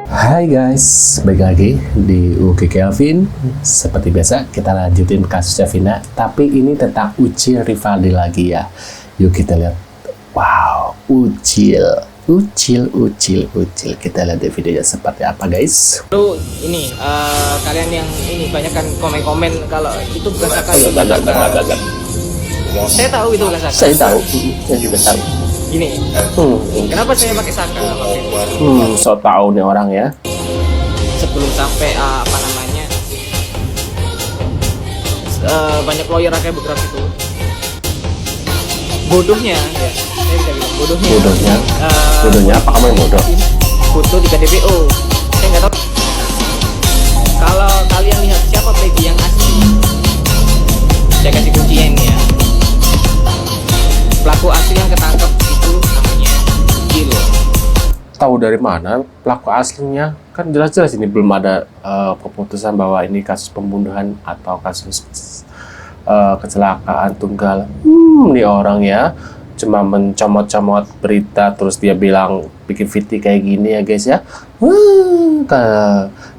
Hai guys, balik lagi di UK Kelvin. Seperti biasa kita lanjutin kasusnya Vina, tapi ini tentang Ucil Rivaldi lagi ya. Yuk kita lihat. Wow, Ucil. Kita lihat di videonya seperti apa guys. Lalu ini kalian yang ini banyak kan komen-komen kalau itu bukan Saka. Saya tahu itu bukan Saka. Saya tahu, saya juga tahu. Gini, kenapa saya pakai Saka? So tahu nih orang ya. Sebelum sampai apa namanya banyak lawyer kayak bergerak itu. Bodohnya, ya, saya bisa bilang Bodohnya apa kamu yang bodoh? Foto 3 DPO. Saya nggak tahu. Kalau kalian lihat siapa Peggy yang asli, saya kasih kuncinya ini ya. Pelaku asli yang ketangkep itu namanya Ucil. Tahu dari mana pelaku aslinya? Kan jelas-jelas ini belum ada keputusan bahwa ini kasus pembunuhan atau kasus kecelakaan tunggal. Ini orang ya cuma mencomot-comot berita terus dia bilang bikin VT kayak gini ya guys ya.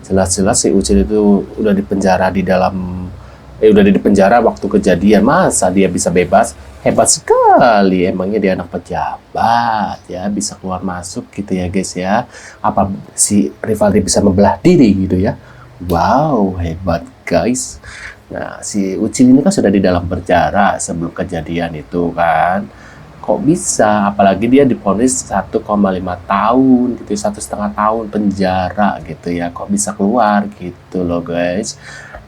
Jelas-jelas si Ucil itu udah dipenjara udah di penjara waktu kejadian, masa dia bisa bebas? Hebat sekali, emangnya dia anak pejabat ya, bisa keluar masuk gitu ya guys ya. Apa si Rivaldi bisa membelah diri gitu ya? Wow, hebat guys. Nah, si Ucil ini kan sudah di dalam penjara sebelum kejadian itu kan. Kok bisa? Apalagi dia divonis 1,5 tahun gitu, 1,5 tahun penjara gitu ya. Kok bisa keluar gitu loh guys.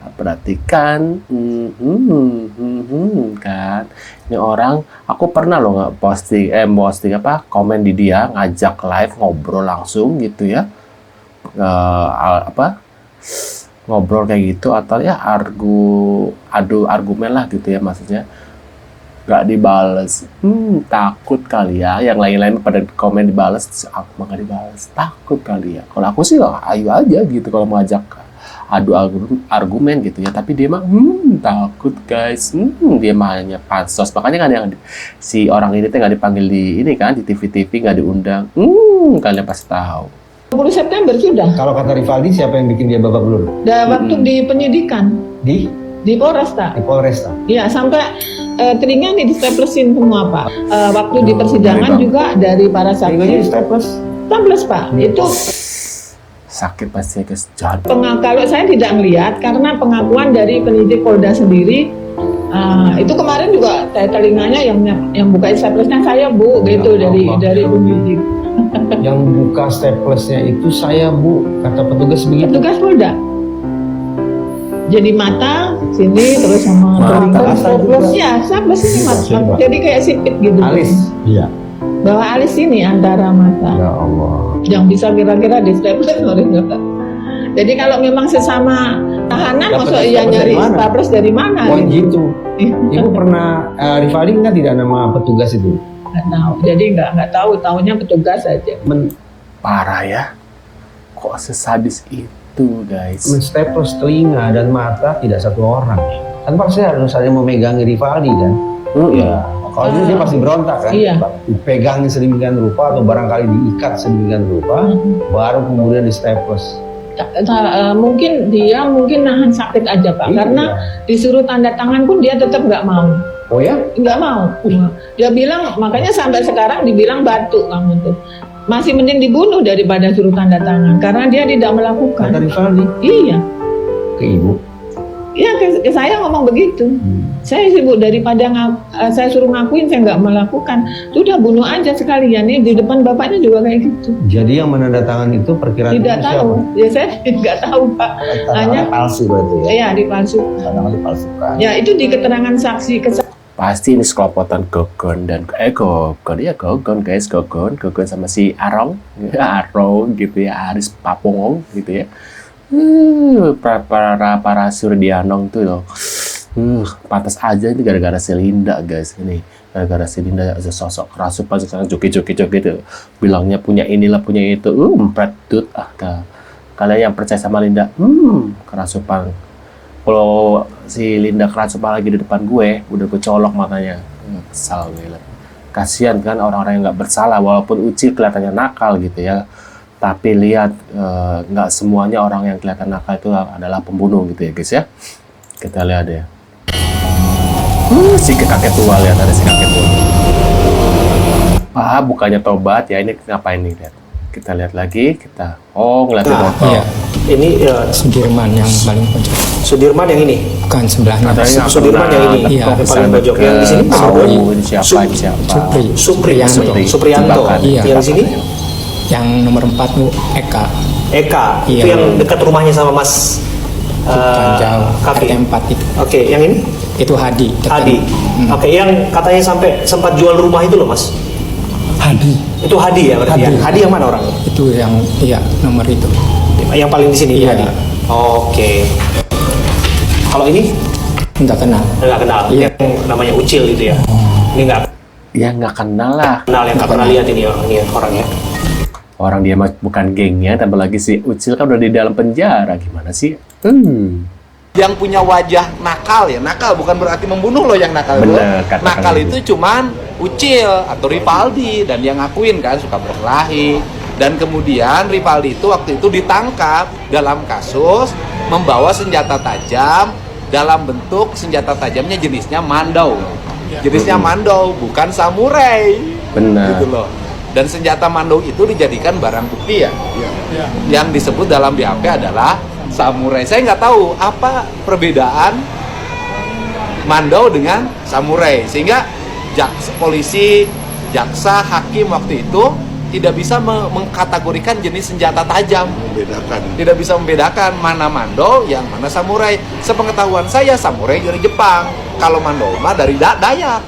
Perhatikan, kan ini orang, aku pernah loh nggak posting komen di dia, ngajak live ngobrol langsung gitu ya, ngobrol kayak gitu atau ya adu argumen lah gitu ya, maksudnya nggak dibales. Takut kali ya, yang lain-lain pada komen dibales, aku mah nggak dibales, takut kali ya. Kalau aku sih ayo aja gitu kalau mau ajak adu argumen gitu ya, tapi dia mah takut guys. Dia mah hanya pansos, makanya kan yang si orang ini nggak dipanggil di ini kan, di TV nggak diundang. Kalian pasti tahu. 10 September sudah. Kalau kata Rivaldi, siapa yang bikin dia babak belur? Waktu di penyidikan Di Polresta. Polresta. Iya, sampai telinga nih di-staplesin semua Pak. Waktu di persidangan juga dari para saksi. Telinganya di staples Pak. Itu Sakit pasti guys, jahat. kalau saya tidak melihat karena pengakuan dari penyidik Polda sendiri. Itu kemarin juga telinganya yang buka staplesnya saya Bu, gitu dari penyidik. Yang buka staplesnya itu saya Bu, kata petugas begitu. Petugas Polda. Jadi mata sini terus sama telinga. Ya, staples ini mata. Jadi kayak sipit gitu. Alis. Iya. Bawah alis ini antara mata. Ya Allah. Yang bisa kira-kira di staples. Jadi kalau memang sesama tahanan, maksud iya nyari staples dari mana? Oh gitu. Ibu pernah Rivaldi kan tidak nama petugas itu? Nggak tahu. Jadi nggak tahu. Tahunya petugas saja. Parah ya. Kok sesadis itu guys? Menstaples telinga dan mata tidak satu orang. Kan pasti harus ada yang memegangi Rivaldi kan? Iya. Kalau itu dia pasti berontak kan? Iya. Dipegangin sedemikian rupa atau barangkali diikat sedemikian rupa, baru kemudian di staples. Mungkin dia nahan sakit aja Pak, karena disuruh tanda tangan pun dia tetap nggak mau. Oh ya? Nggak mau. Dia bilang, makanya sampai sekarang dibilang batu kamu tuh. Masih mending dibunuh daripada suruh tanda tangan, karena dia tidak melakukan. Kata Rivaldi? Iya. Ke ibu? Iya, ke saya ngomong begitu. Saya sibuk daripada saya suruh ngakuin, saya nggak melakukan. Sudah bunuh aja sekalian. Ini di depan bapaknya juga kayak gitu. Jadi yang menandatangan itu perkiraan tidak itu tahu. siapa? Ya saya tidak tahu Pak. Hanya palsu berarti ya? Iya, dipalsukan. Tantangan dipalsukan. Ya itu di keterangan saksi. Pasti ini sekelopotan Gogon dan Gogon guys, Gogon sama si Arong gitu ya, Aris Papongong gitu ya. Para Surdianong tuh loh. Pantas aja ini gara-gara si Linda guys, ini gara-gara si Linda sosok kerasupan sekarang joki-joki gitu, bilangnya punya inilah punya itu, empretut kalian yang percaya sama Linda, kerasupan. Kalau si Linda kerasupan lagi di depan gue, udah gue colok matanya, kesal gue. Kasihan kan orang-orang yang nggak bersalah, walaupun Ucil kelihatannya nakal gitu ya. Tapi lihat, nggak semuanya orang yang kelihatan nakal itu adalah pembunuh gitu ya guys ya. Kita lihat ya. Si kakek tua, lihat ada si kakek tua. Bukannya tobat ya, ini ngapain nih lihat. Kita lihat lagi, ngeliatin motor. Iya. Ini Sudirman yang paling pojok. Sudirman yang ini. Bukan sebelahnya. Sudirman yang ini. Iya. Yang paling pojok. Yang di sini Tahu ini siapa? Supriyanto. Iya. Yang di sini Yang nomor 4 tuh Eka. Eka. Iya. Itu yang dekat rumahnya sama Mas Bukan jauh. Kavi. RT 4 itu. Oke, yang ini Itu Hadi. dekat. Hadi. Oke, yang katanya sampai sempat jual rumah itu loh, Mas. Hadi. Itu Hadi ya berarti. Hadi. Ya? Hadi yang mana orangnya? Itu yang nomor itu. Yang paling di sini Iya. Hadi. Oke. Kalau ini Enggak kenal. nggak kenal. Iya. Yang namanya Ucil itu ya. Ini nggak Ya nggak kenal lah. kenal, yang nggak pernah lihat ini orangnya. Orang dia bukan gengnya, tambah lagi si Ucil kan udah di dalam penjara. Gimana sih? Yang punya wajah nakal ya, nakal bukan berarti membunuh loh yang nakal. Bener, itu. katakan Nakal gitu. itu cuman Ucil atau Rivaldi, dan yang ngakuin kan suka berkelahi. Dan kemudian Rivaldi itu waktu itu ditangkap dalam kasus membawa senjata tajam dalam bentuk senjata tajamnya jenisnya mandau. Jenisnya mandau, bukan samurai. Benar. Gitu loh. Dan senjata mandau itu dijadikan barang bukti ya. Yang disebut dalam BAP adalah samurai. Saya nggak tahu apa perbedaan mandau dengan samurai, sehingga polisi, jaksa, hakim waktu itu tidak bisa mengkategorikan jenis senjata tajam. Tidak bisa membedakan mana mandau, yang mana samurai. Sepengetahuan saya, samurai dari Jepang. Kalau mandau mah dari Dayak.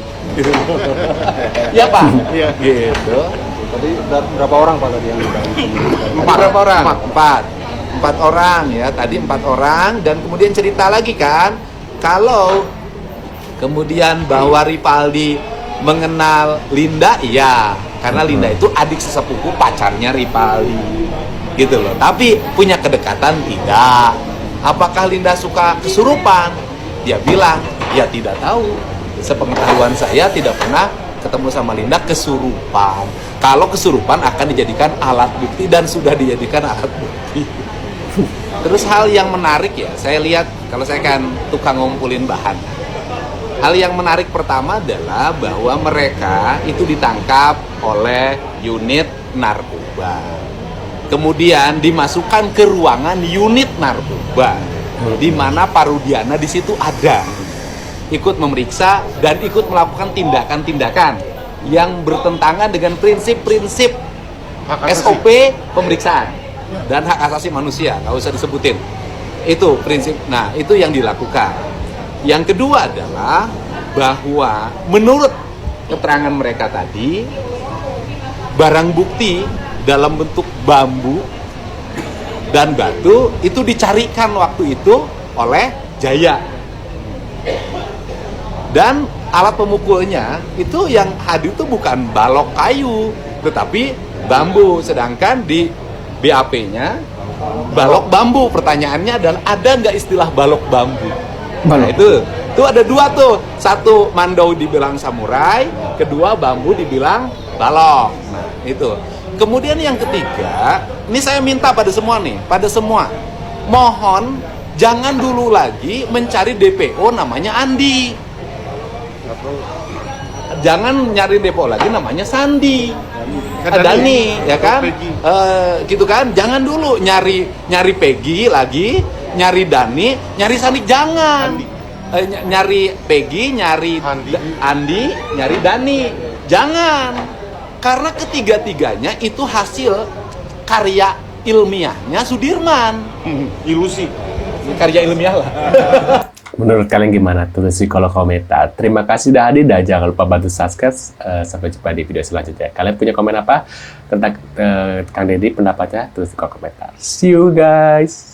Ya Pak? Iya. Gitu. Tadi berapa orang Pak tadi yang Berapa orang? Empat orang ya, tadi 4 orang. Dan kemudian cerita lagi kan, kalau kemudian bahwa Rivaldi mengenal Linda, iya, karena Linda itu adik sesepupu pacarnya Rivaldi, gitu loh. Tapi punya kedekatan tidak. Apakah Linda suka kesurupan? Dia bilang, ya tidak tahu. Sepengetahuan saya tidak pernah ketemu sama Linda kesurupan. Kalau kesurupan akan dijadikan alat bukti dan sudah dijadikan alat bukti. Terus hal yang menarik ya, saya lihat kalau saya kan tukang ngumpulin bahan. Hal yang menarik pertama adalah bahwa mereka itu ditangkap oleh unit narkoba. Kemudian dimasukkan ke ruangan unit narkoba, di mana Parudiana di situ ada, ikut memeriksa dan ikut melakukan tindakan-tindakan yang bertentangan dengan prinsip-prinsip SOP pemeriksaan dan hak asasi manusia, nggak usah disebutin. Itu prinsip. Nah, itu yang dilakukan. Yang kedua adalah bahwa menurut keterangan mereka tadi, barang bukti dalam bentuk bambu dan batu itu dicarikan waktu itu oleh Jaya. Dan alat pemukulnya itu yang hadir itu bukan balok kayu, tetapi bambu. Sedangkan di BAP-nya balok bambu. Pertanyaannya adalah, ada nggak istilah balok bambu? Nah, itu ada 2 tuh. Satu mandau dibilang samurai, kedua bambu dibilang balok. Nah, itu. Kemudian yang ketiga, ini saya minta pada semua nih, mohon jangan dulu lagi mencari DPO namanya Andi. Jangan nyari DPO lagi namanya Sandi. Dani, ya kan? Gitu kan? Jangan dulu nyari Peggy lagi, nyari Dani, nyari Sandi, jangan. Nyari Peggy, nyari Andi, nyari Dani. Jangan. Karena ketiga-tiganya itu hasil karya ilmiahnya Sudirman. Ilusi. Karya ilmiah lah. Menurut kalian gimana? Tulis di kolom komentar. Terima kasih sudah hadir dan jangan lupa bantu subscribe. Sampai jumpa di video selanjutnya. Kalian punya komen apa tentang Kang Deddy, pendapatnya? Tulis di kolom komentar. See you guys.